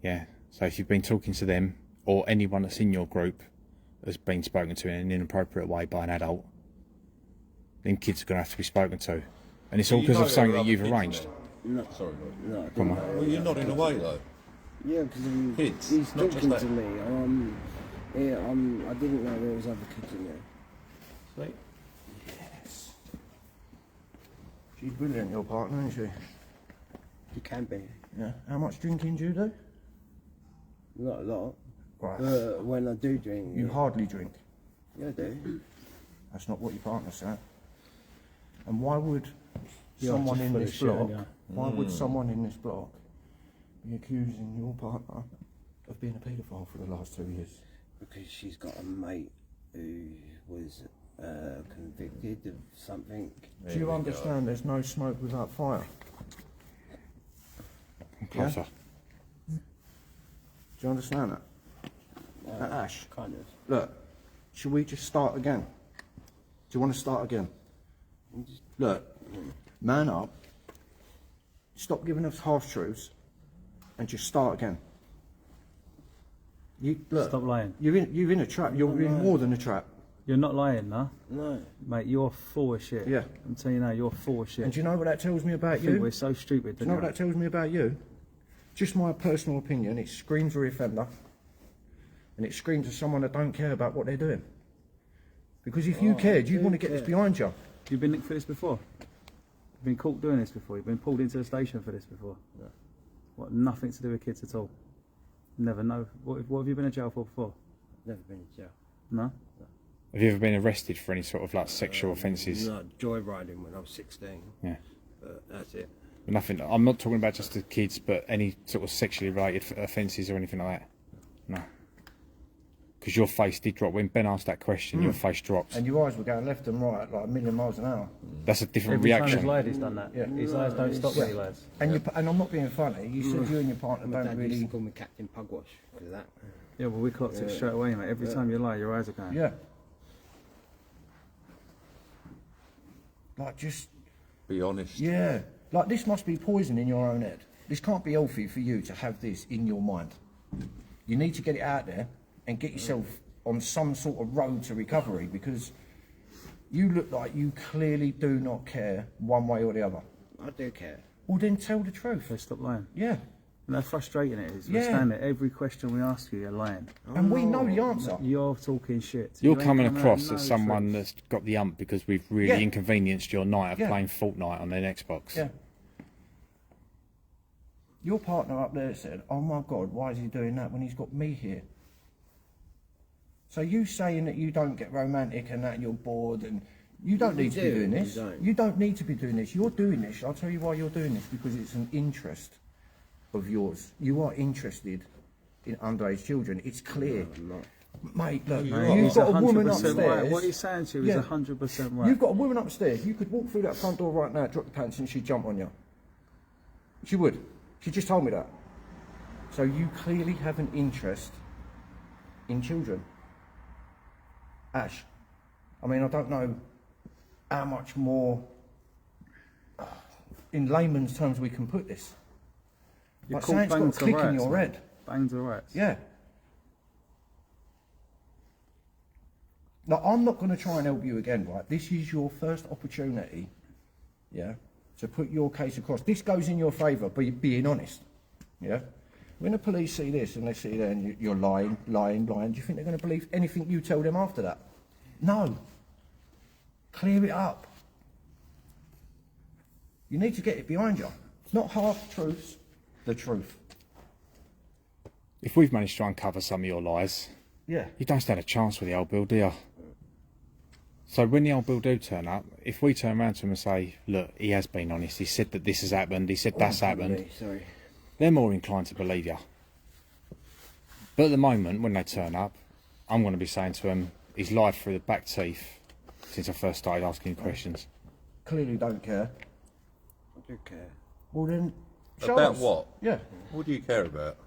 Yeah, so if you've been talking to them, or anyone that's in your group has been spoken to in an inappropriate way by an adult, then kids are going to have to be spoken to. And it's all because of something that you've arranged. No, Sorry, mate. no. Come on. Well, you're nodding away though. Yeah, because Kids, he's not just talking that. to me. Yeah, I didn't know there was other kids in there. Sweet. Yes. She's brilliant, your partner, isn't she? You can be. Yeah. How much drinking do you do? Not a lot. Right. But when I do drink, You hardly drink. yeah, I do. That's not what your partner said. And why would You're someone just in full of this shit, block? aren't you? Why would someone in this block be accusing your partner of being a paedophile for the last 2 years? Because she's got a mate who was convicted of something. Do you understand there's no smoke without fire? Okay, sir. Do you understand that? Ash, Kind of. look, should we just start again? Do you want to start again? Look, man up, stop giving us half-truths, and just start again. Look, Stop lying. You're in a trap. You're in more than a trap. You're not lying, no? No. Mate, you're full of shit. Yeah. I'm telling you now, you're full of shit. And do you know what that tells me about I think you? we're so stupid. Do you know what that tells me about you? Just my personal opinion. It screams a reoffender, and it screams of someone that don't care about what they're doing. Because if you cared, you'd want to get this behind you. You've been nicked for this before? You've been caught doing this before? You've been pulled into the station for this before? Yeah. What, nothing to do with kids at all? Never know. What have you been in jail for before? Never been in jail. No? Have you ever been arrested for any sort of like sexual offences? No, joyriding when I was 16. Yeah. But that's it. Nothing. I'm not talking about just the kids, but any sort of sexually related offences or anything like that. No. Because your face did drop when Ben asked that question. Your face dropped. And your eyes were going left and right like a million miles an hour. That's a different Every time reaction. he's lied, he's done that. Yeah. His eyes don't stop when he lies. And and I'm not being funny. You said you and your partner My don't dad used really. to call me Captain Pugwash because of that. Yeah, well, we clocked it straight away, mate. Every time you lie, your eyes are going. Yeah. Like just. Be honest. Yeah. Like this must be poison in your own head. This can't be healthy for you to have this in your mind. You need to get it out there and get yourself on some sort of road to recovery, because you look like you clearly do not care one way or the other. I do care. Well, then tell the truth. So stop lying. Yeah. And how frustrating it is. Yeah. We're standing there, every question we ask you, you're lying. And we know the answer. You're talking shit. You're You ain't coming coming across out as no someone truth. that's got the ump because we've really Yeah. inconvenienced your night of Yeah. playing Fortnite on their Xbox. Yeah. Your partner up there said, "Oh my God, why is he doing that when he's got me here?" So you saying that you don't get romantic and that you're bored and you don't need to be doing this. You don't need to be doing this. You're doing this. I'll tell you why you're doing this, because it's an interest of yours. You are interested in underage children. It's clear. Mate, look, Mate, you've he's got a woman 100% upstairs. right. What he's saying to you Yeah. is 100% right. You've got a woman upstairs. You could walk through that front door right now, drop your pants, and she'd jump on you. She would. She just told me that. So you clearly have an interest in children. Ash, I mean, I don't know how much more, in layman's terms, we can put this. You're Like called something's got bang to click to in your rights, head. Bang to rights. Yeah. Now, I'm not going to try and help you again, right? This is your first opportunity, yeah, to put your case across. This goes in your favour, but being honest, yeah? When the police see this and they see that and you're lying, do you think they're going to believe anything you tell them after that? No. Clear it up. You need to get it behind you. Not half-truths, the truth. If we've managed to uncover some of your lies, Yeah. you don't stand a chance with the old Bill, do you? So when the old Bill do turn up, if we turn around to him and say, look, he has been honest, he said that this has happened, he said that's happened, Sorry. they're more inclined to believe you. But at the moment, when they turn up, I'm going to be saying to them, he's lied through the back teeth since I first started asking questions. Clearly don't care. I do care. Well then, show About us. what? Yeah. What do you care about?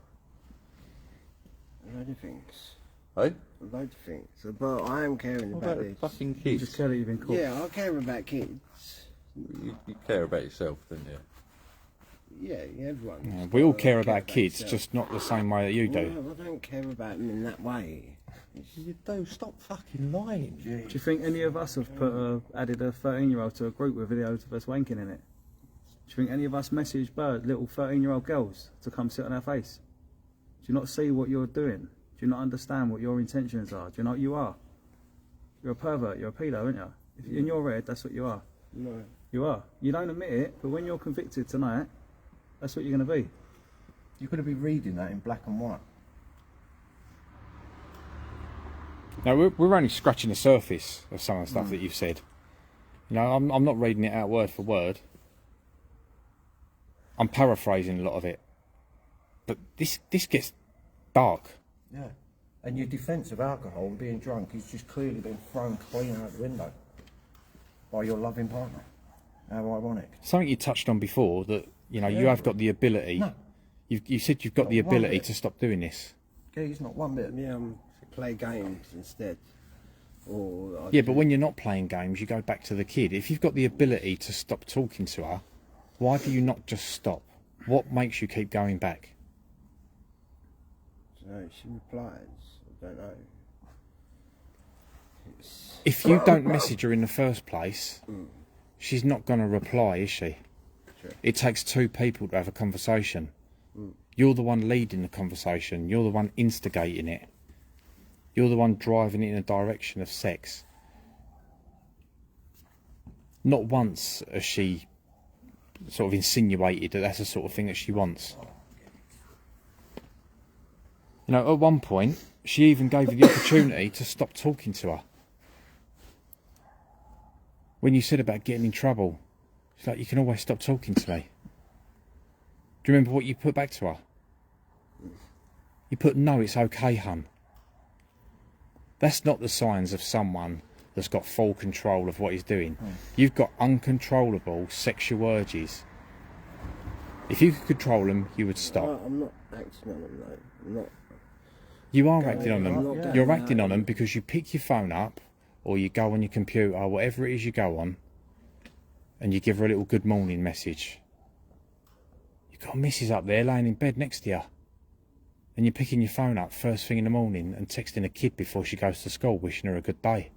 A load of things. Hey? A load of things. But I am caring What about about the this. fucking You kids? just care that you've been caught. Yeah, I care about kids. You care about yourself, don't you? Yeah, everyone. Yeah, we all care about kids, themselves. just not the same way that you do. No, I don't care about them in that way. You do. Stop fucking lying. Do you think any of us have added a 13-year-old to a group with videos of us wanking in it? Do you think any of us messaged little 13-year-old girls to come sit on our face? Do you not see what you're doing? Do you not understand what your intentions are? Do you know what you are? You're a pervert, you're a pedo, aren't you? If in your head, that's what you are. No. You are. You don't admit it, but when you're convicted tonight, that's what you're going to be. You're going to be reading that in black and white. Now, we're only scratching the surface of some of the stuff that you've said. You know, I'm not reading it out word for word. I'm paraphrasing a lot of it. But this gets dark. Yeah. And your defence of alcohol and being drunk is just clearly been thrown clean out the window by your loving partner. How ironic. Something you touched on before, that you know, you Yeah. have got the ability. No. You said you've got Not the one ability bit. to stop doing this. Okay, it's not one bit. Yeah, play games instead. Or I Yeah, do- but when you're not playing games, you go back to the kid. If you've got the ability to stop talking to her, why do you not just stop? What makes you keep going back? No, she replies. I don't know. It's, If you don't message her in the first place, she's not going to reply, is she? True. It takes two people to have a conversation. You're the one leading the conversation. You're the one instigating it. You're the one driving it in a direction of sex. Not once has she sort of insinuated that that's the sort of thing that she wants. You know, at one point, she even gave you the opportunity to stop talking to her. When you said about getting in trouble, she's like, you can always stop talking to me. Do you remember what you put back to her? You put, no, it's okay, hun. That's not the signs of someone that's got full control of what he's doing. You've got uncontrollable sexual urges. If you could control them, you would stop. I'm not acting on them though. I'm not. You are acting on I'm them. not You're going acting out. on them because you pick your phone up, or you go on your computer, or whatever it is you go on, and you give her a little good morning message. You've got a missus up there laying in bed next to you, and you're picking your phone up first thing in the morning and texting a kid before she goes to school, wishing her a good day.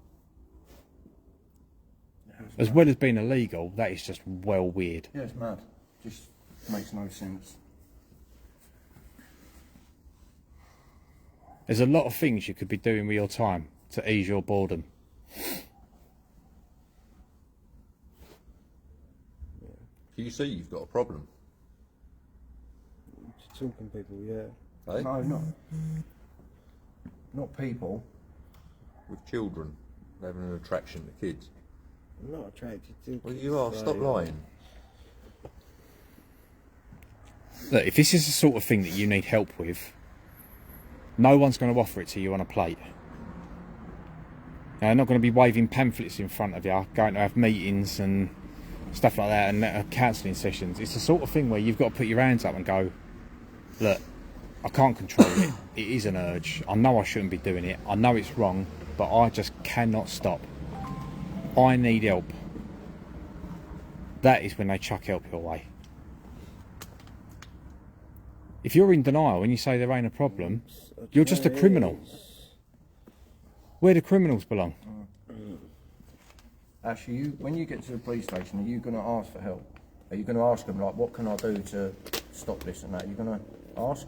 As well as being illegal, that is just well weird. Yeah, it's mad. Just makes no sense. There's a lot of things you could be doing with your time to ease your boredom. Can you see you've got a problem? Talking people, yeah. Eh? No, not people. With children having an attraction to kids. I'm not attracted to. Well, kids, you are. so, Stop lying. Look, if this is the sort of thing that you need help with, no one's going to offer it to you on a plate. They're not going to be waving pamphlets in front of you, going to have meetings and stuff like that, and counselling sessions. It's the sort of thing where you've got to put your hands up and go, look, I can't control it. It is an urge. I know I shouldn't be doing it. I know it's wrong, but I just cannot stop. I need help. That is when they chuck help your way. If you're in denial and you say there ain't a problem, you're just a criminal. Where do criminals belong? Actually, when you get to the police station, are you going to ask for help? Are you going to ask them, like, what can I do to stop this and that? Are you going to ask?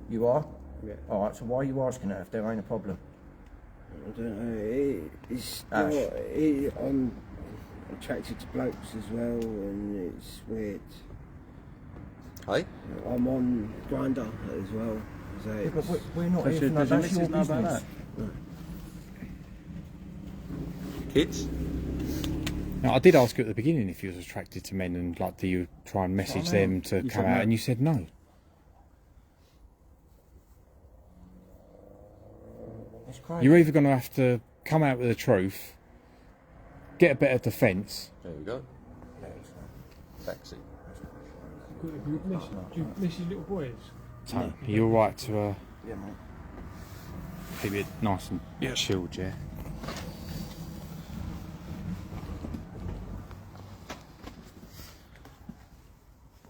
You are? Yeah. All right, so why are you asking that if there ain't a problem? I don't know. It's Ash. not, I'm attracted to blokes as well, and it's weird. Hey? I'm on Grindr as well. So Yeah, but it's- we're not Does here your- for that. does your That's your missus know about business. Kids? Now, I did ask you at the beginning if you was attracted to men and like, do you try and message them to You come said out, no. and you said no. It's crazy. You're either going to have to come out with the truth, get a better defence. There we go. Taxi. Do you miss your little boys? Tony, are you alright to Yeah, mate. keep it nice and chilled, yeah?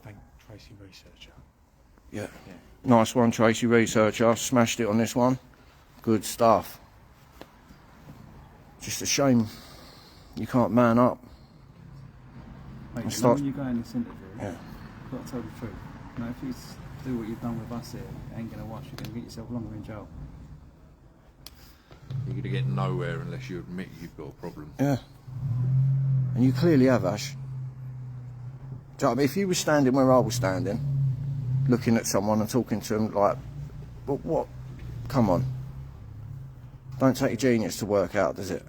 Thank Tracey Researcher. Yeah. Nice one, Tracey Researcher. Smashed it on this one. Good stuff. Just a shame you can't man up. Mate, you know start- when you go in this interview, Yeah. you've got to tell the truth. You know, if you do what you've done with us here, it ain't going to wash. You're going to get yourself longer in jail. You're going to get nowhere unless you admit you've got a problem. Yeah. And you clearly have, Ash. Do you know what I mean? If you were standing where I was standing, looking at someone and talking to them like, well, what? Come on. Don't take your genius to work out, does it?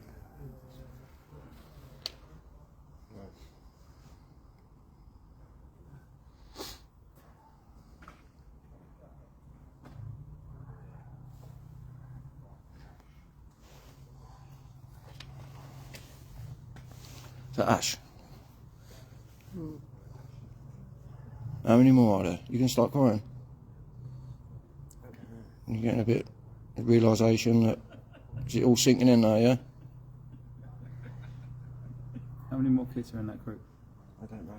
that Ash? How many more are there? You can start crying. You're getting a bit of realisation that is it all sinking in there, yeah? How many more kids are in that group? I don't know.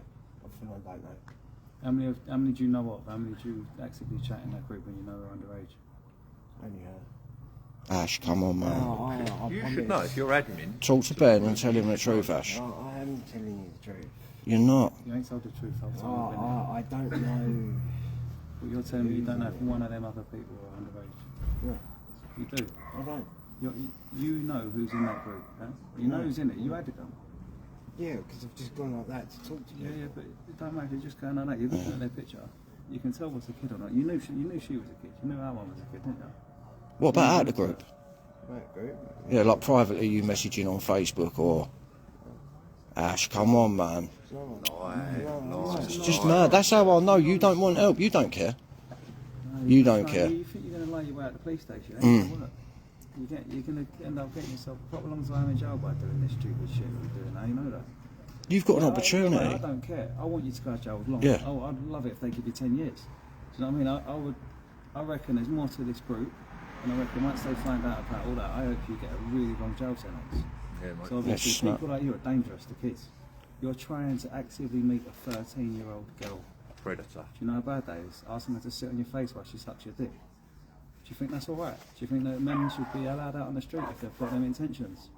I feel I don't know. How many do you know of? How many do you actively chat in that group when you know are underage? Only her. Ash, come on, man. I You promise. should know if you're admin. Talk to Ben and tell him the truth, Ash. I am telling you the truth. You're not. You ain't told the truth whole time. you've been there. I don't know. But you're telling me you don't know if one of them other people are underage. Yeah, You do. I don't. You know who's in that group, huh? You know who's in it. You added them. Yeah, because I've just gone like that to talk to you. Yeah, but it don't matter if you're just going like that. You're looking at their picture. You can tell what's a kid or not. You knew she was a kid. You knew our one was a kid, didn't you? What about out the group? Right, group. Yeah, like privately you messaging on Facebook or... Ash, come on, man. It's just mad. That's how I know you don't want help. You don't care. You don't care. You think you're going to lay you out at the police station? It ain't gonna work. You're going to end up getting yourself a proper long time in jail by doing this stupid shit you're doing now. You know that. You've got an I opportunity. don't care. I want you to go to jail as long. Yeah. Oh, I'd love it if they give you 10 years. Do you know what I mean? I reckon there's more to this group, and I reckon once they find out about all that, I hope you get a really long jail sentence. Yeah, mate. So obviously, Yes, people like you are dangerous to kids. You're trying to actively meet a 13-year-old girl. Predator. Do you know how bad that is? Asking her to sit on your face while she sucks your dick. Do you think that's all right? Do you think that men should be allowed out on the street if they've got them intentions?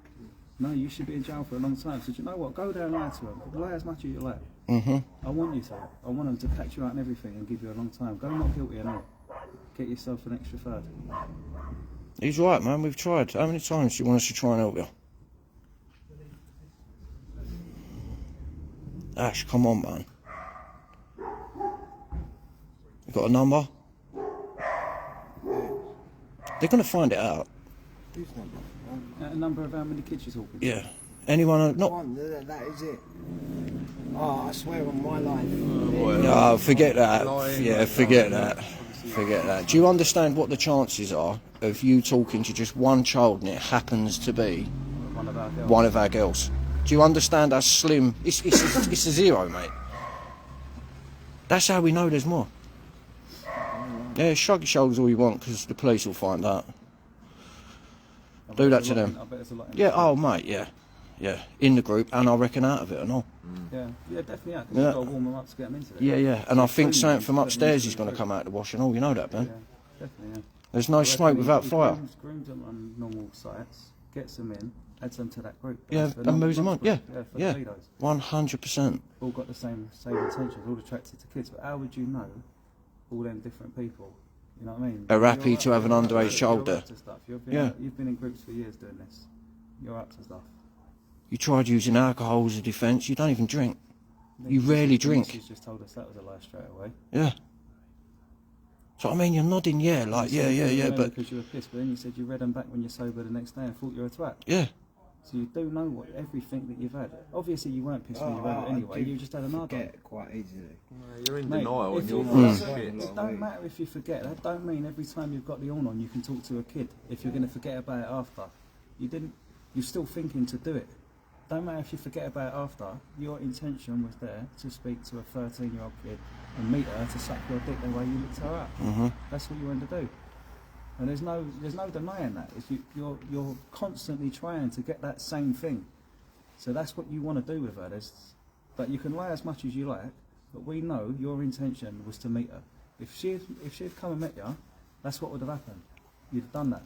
No, you should be in jail for a long time. So do you know what? Go there and lie to them. Lie as much as you like. I want you to. I want them to catch you out and everything and give you a long time. Go not guilty and all. Get yourself an extra third. He's right, man. We've tried. How many times do you want us to try and help you? Ash, come on, man. You got a number? They're going to find it out. Whose number? A number of how many kids you're talking? Yeah. Anyone? Not. One, that is it. Oh, I swear on my life. No, forget that. Yeah, forget that. Forget that. Do you understand what the chances are of you talking to just one child and it happens to be one of our girls? Do you understand how slim? It's a zero, mate. That's how we know there's more. Yeah, shrug your shoulders all you want because the police will find out. Do that to them. I bet there's a lot in Yeah, it. oh, mate, yeah. Yeah, in the group and I reckon out of it and all. Yeah, definitely out. 'Cause Yeah. you've got to warm them up to get them into it. Yeah. And I think Clean something them, from let them upstairs into is the going to group. come out of the wash and all. You know that, man. Yeah, definitely, yeah. There's no I smoke reckon without he fire. grooms them on normal sites, gets them in, adds them to that group. Yeah, That's the and moves them non- on. Yeah, for yeah. the pedos. 100%. All got the same intentions, all attracted to kids. But how would you know all them different people? You know what I mean? Are happy You're to have an underage child you're there. up to stuff. You've Yeah. been in groups for years doing this. You're up to stuff. You tried using alcohol as a defence. You don't even drink. You rarely drink. She's just told us that was a lie straight away. Yeah. So I mean, you're nodding, yeah, like yeah, but because you were pissed, but then you said you read them back when you're sober the next day and thought you were a twat. yeah. So you do know what everything that you've had. Obviously, you weren't pissed when you read it anyway. You just had an argument. Forget quite easily. You're in Mate, denial if and you're you- full of It shit. don't matter if you forget. That don't mean every time you've got the on you can talk to a kid. If you're going to forget about it after, you didn't. You're still thinking to do it. Don't matter if you forget about it after. Your intention was there to speak to a 13-year-old kid and meet her to suck your dick the way you looked her up. That's what you wanted to do. And there's no denying that. You're constantly trying to get that same thing. So that's what you want to do with her. But you can lie as much as you like, but we know your intention was to meet her. If she'd come and met you, that's what would have happened. You'd have done that.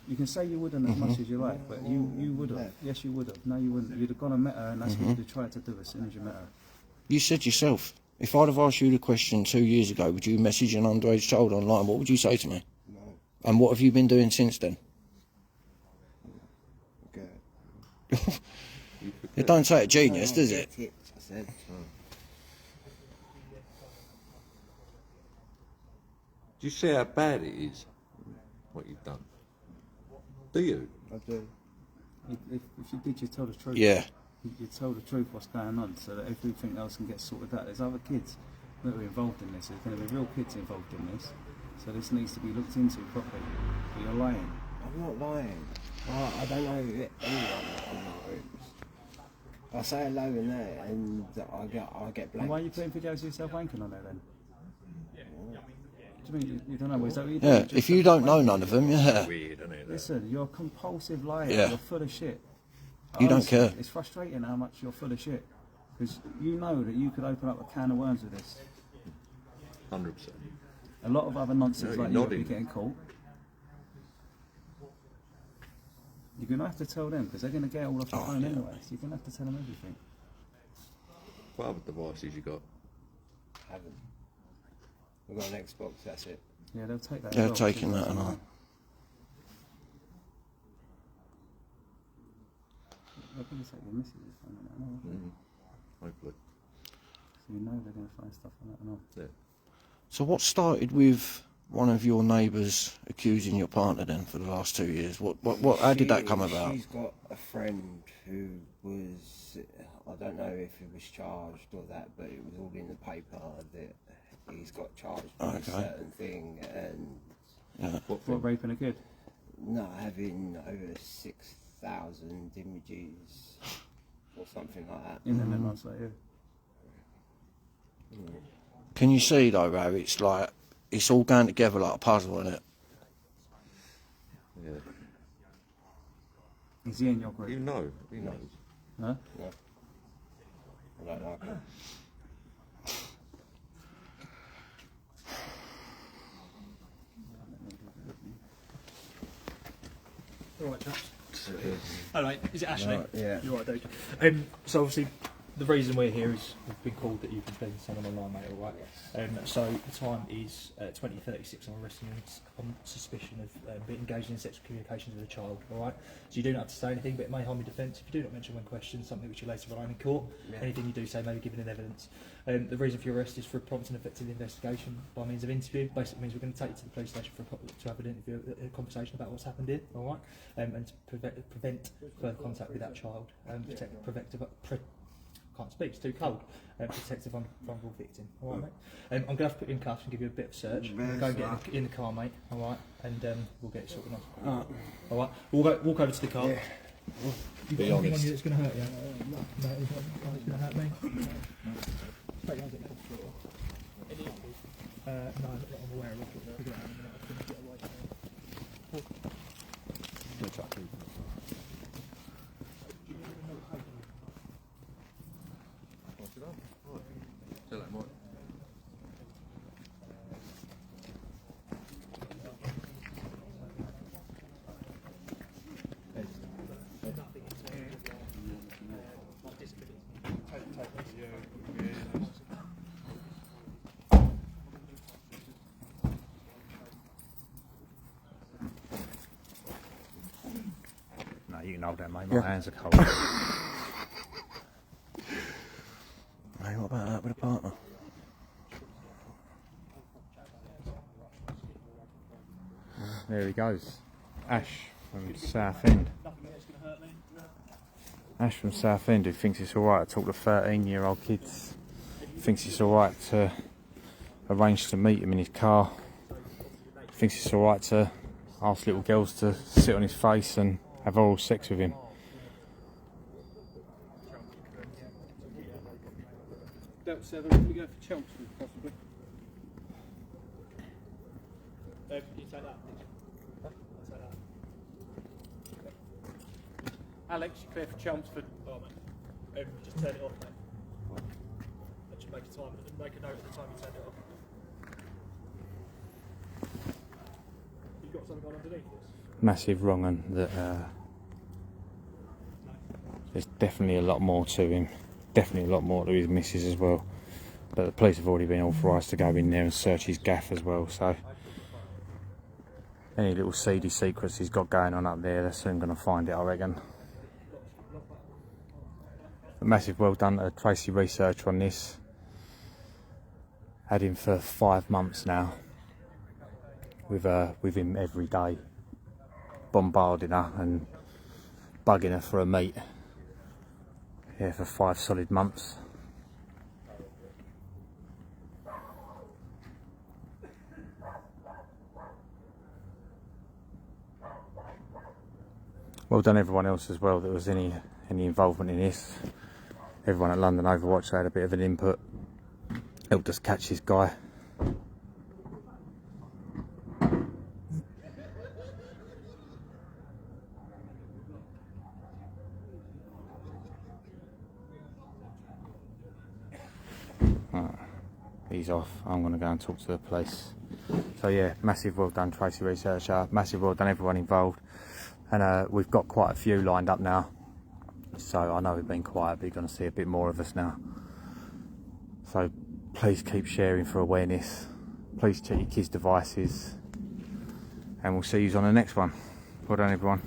You can say you wouldn't as much as you like, but you would have. Yes, you would have. No, you wouldn't. You'd have gone and met her, and that's what you'd have tried to do as soon as you met her. You said yourself, if I'd have asked you the question 2 years ago, would you message an underage child online? What would you say to me? No. And what have you been doing since then? Okay. It don't take a genius, does it? Tips, I said. Do you see how bad it is, what you've done? Do you? I do. If you did, you'd tell the truth. Yeah. You'd tell the truth what's going on, so that everything else can get sorted out. There's other kids that are involved in this. There's going to be real kids involved in this, so this needs to be looked into properly. But you're lying. I'm not lying. I don't know anyone in the rooms. I say hello in there and I get And blank. why are you putting videos of yourself wanking on there then? Do you mean you don't know? Is that what you do? Yeah, Just if you don't know none of them, yeah. Weird, isn't it? Listen, you're a compulsive liar. Yeah. You're full of shit. You don't Honestly, care. It's frustrating how much you're full of shit. Because you know that you could open up a can of worms with this. 100%. A lot of other nonsense No, like you're you will be nodding. getting caught. You're going to have to tell them because they're going to get all off the phone anyway. So you're going to have to tell them everything. What other devices you got? Haven't. We've got an Xbox, that's it. Yeah, they'll take that. They're as well, taking because that and that's all. They're going to take your missus' phone and that, no? Hopefully. So you know they're going to find stuff on that and all. Yeah. So what started with one of your neighbours accusing your partner then for the last 2 years? How did that come about? She's got a friend who was, I don't know if he was charged or that, but it was all in the paper that he's got charged with a certain thing and What, raping a kid? not having over 6,000 images or something like that. In the months like you. Can you see though, how it's like, it's all going together like a puzzle, isn't it? Yeah. Is he in your group? You know. He knows. Huh? No. I don't like it. All right, chaps. Hello, mate. Is it Ashley? Right, yeah. You're right, dude. So obviously, the reason we're here is we've been called that you've been playing someone online, mate. All right. So the time is 20:36. I'm arresting you on suspicion of being engaged in sexual communications with a child. All right. So you do not have to say anything, but it may harm your defence if you do not mention when questioned something which you later rely on in court. Anything you do say may be given in evidence. The reason for your arrest is for a prompt and effective investigation by means of interview. Basically means we're going to take you to the police station to have an interview, a conversation about what's happened here, all right, and to prevent further contact with that child, can't speak, it's too cold, protect a vulnerable victim, all right, mate. I'm going to have to put you in cuffs and give you a bit of search. Go and get in the car, mate, all right, and we'll get it sorted out. All right, walk over to the car. Be You got anything on honest. you that's going to hurt you? No, it's going to hurt me. No, not that I'm aware of. We'll figure it out in a minute. I couldn't get away from it. Tell that, Mike. No, you can hold that, mate. My hands are cold. Hey, what about that with a partner? There he goes. Ash from Southend. Ash from Southend, who thinks it's alright to talk to 13-year-old kids. Thinks it's alright to arrange to meet him in his car. Thinks it's alright to ask little girls to sit on his face and have oral sex with him. Delta 7, we go for Chelmsford, possibly. You take that, did you? Huh? I'll take that. Alex, you clear for Chelmsford? Oh, mate. Just turn it off, mate. That should make a note at the time you turn it off. You got something on underneath this? Massive wrong un that there's definitely a lot more to him. Definitely a lot more to his missus as well. But the police have already been authorised to go in there and search his gaff as well, so any little seedy secrets he's got going on up there, they're soon going to find it, I reckon. A massive well done to Tracey Rhi on this. Had him for 5 months now, with him every day, bombarding her and bugging her for a meet. Yeah, for 5 solid months. Well done everyone else as well that was any involvement in this. Everyone at London Overwatch had a bit of an input. Helped us catch this guy. Right, he's off. I'm going to go and talk to the police. So yeah, massive well done Tracey Researcher, massive well done everyone involved. And we've got quite a few lined up now. So I know we've been quiet, but you're going to see a bit more of us now. So please keep sharing for awareness. Please check your kids' devices. And we'll see you on the next one. Well done everyone.